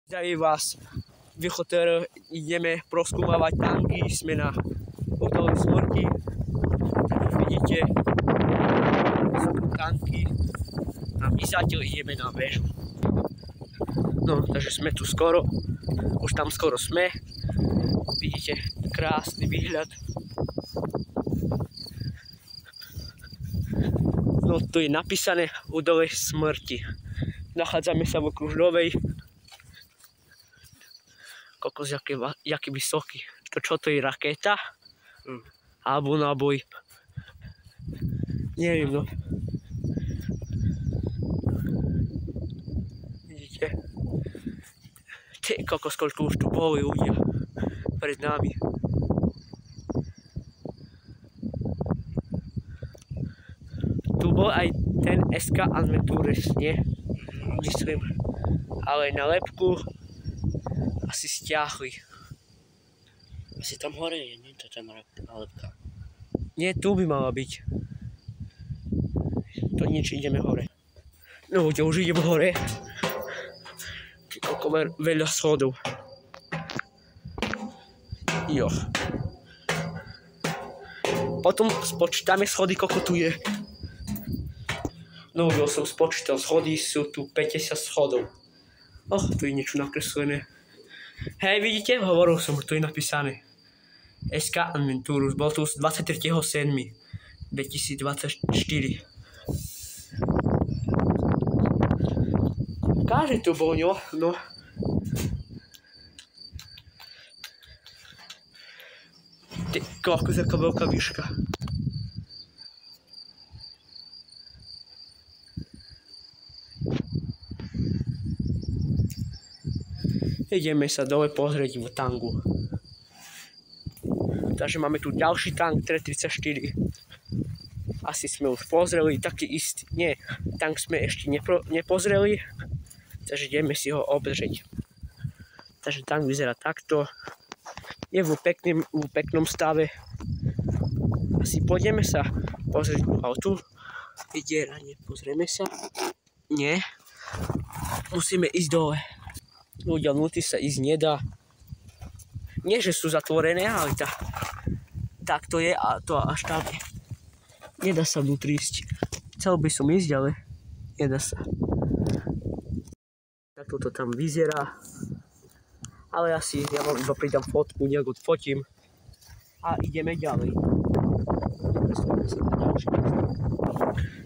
Zdravím vás, Vychoter, ideme proskúmavať tanky, sme na údolí Smrti. Takže vidíte, sú tu tanky a my zatiaľ ideme na väžu. No, takže sme tu skoro, už tam skoro sme. Vidíte, krásny výhľad. No, tu je napísané údolie Smrti. Nachádzame sa v Okružovej. Kokos, jaký vysoký. Čo to je, raketa? Alebo náboj? Neviem, no. Vidíte? Ty kokos, koľko už tu boli ľudia pred nami. Tu bol aj ten SK Adventures, nie? Myslím. Ale na lepku asi stiahli. Asi tam hore je, nie? To tam lepka. Nie, tu by mala byť. To nič, ideme hore. No, už idem hore. Koľko veľa schodov. Jo. Potom spočítame schody, koľko tu je. No, už som spočítal schody, sú tu 50 schodov. Tu je niečo nakreslené. Hej, vidíte? Hovoril som, tu je napísané. SK Adventures, bol tu 23.7.2024. Káže tu bol, no. Ty, koľko je taká veľká výška. Ideme sa dole pozrieť v tanku. Takže máme tu ďalší tank T-34. Asi sme už pozreli, taký istý. Nie, tank sme ešte nepozreli. Takže ideme si ho obzrieť. Takže tank vyzerá takto. Je v peknom stave. Asi pôjdeme sa pozrieť do autu. Vydieranie, pozrieme sa. Nie. Musíme ísť dole. Ľudia vnútri sa ísť nedá. Nie, že sú zatvorené, ale tak to je a to až tam je. Nedá sa vnútri ísť. Chcel by som ísť, ale nedá sa. Takto to tam vyzerá. Ale asi ja vám iba pridám fotku, nejak odfotím. A ideme ďalej.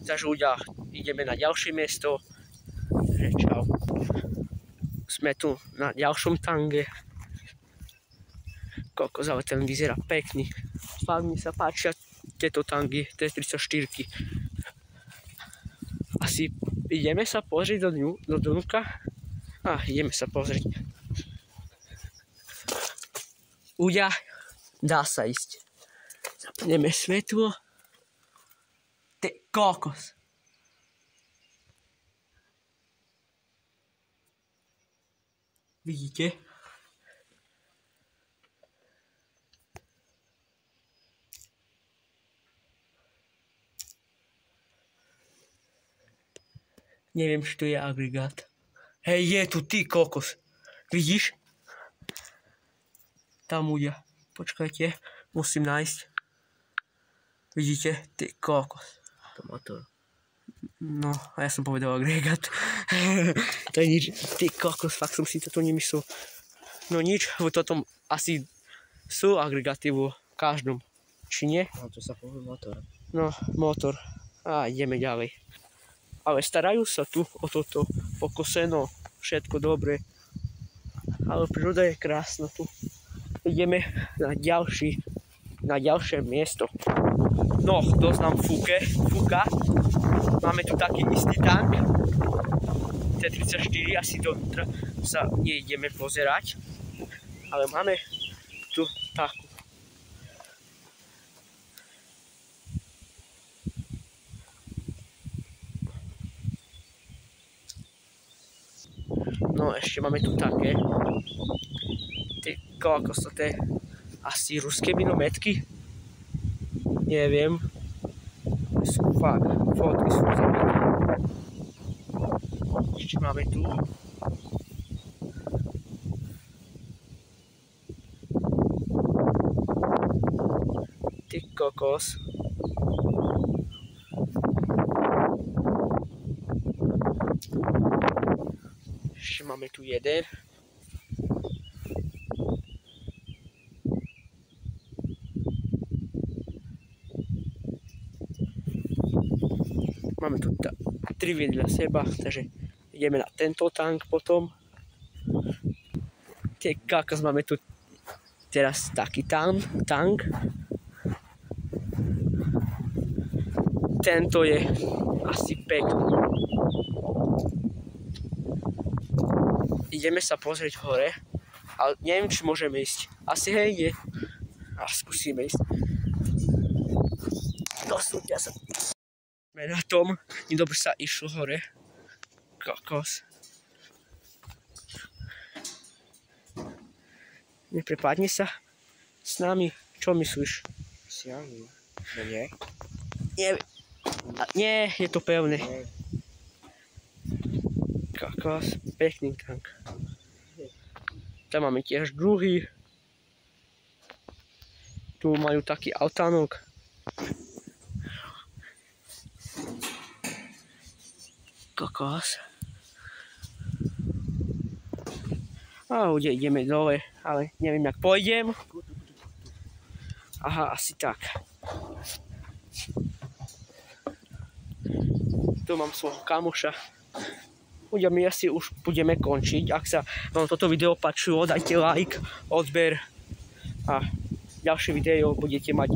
Takže ľudia, ideme na ďalšie miesto. Čau. Sme tu na ďalšom tange. Kokos, ale ten vyzerá pekný. Fakt mi sa páčia tieto tangy, T-34. Asi ideme sa pozrieť do dnuka. Ideme sa pozrieť. Ľudia, dá sa ísť. Zapneme svetlo. Ty kokos. Vidíte? Neviem, čo to je agregát. Hej, je tu, ty kokos. Vidíš? Tam ľudia. Počkajte, musím nájsť. Vidíte? Ty kokos. To motor. No, a ja som povedal agregát. To je nič. Ty kokos, fakt som si toto nemyslel. No nič, v toto asi sú agregáty v každom. Či nie? No, to sa povie motor. No, motor. Ideme ďalej. Ale starajú sa tu o toto pokoseno, všetko dobre. Ale príroda je krásna tu. Ideme na ďalšie miesto. No, dosť nám fúka. Máme tu taký istý tank. T-34, asi dovnútra sa neideme pozerať. Ale máme tu takú. No, ešte máme tu také. Ty kokos, to je asi ruské minometky? Neviem. Sú fakt, fotky sú zabené. Ešte máme tu. kokos. Ešte máme tu jeden. Máme tu 3 vedľa seba, takže ideme na tento tank potom. Tie kakos, máme tu teraz taký tank. Tento je asi pekný. Ideme sa pozrieť hore, ale neviem, či môžeme ísť. Asi hej, je. A skúsime ísť. Dosúďa sa. Sme na tom, nedobre sa išlo hore. Kokos. Neprepadne sa s nami. Čo myslíš? Siahnu. No nie? Nie, je to pevné. Kokos, pekný tank. Tam máme tiež druhý. Tu majú taký altánok. Kokos. A ľudia, ideme dole, ale neviem, jak pôjdem. Aha, asi tak. Tu mám svojho kamoša. Ľudia, my asi už budeme končiť. Ak sa vám toto video páčilo, dajte like, odber a ďalšie video budete mať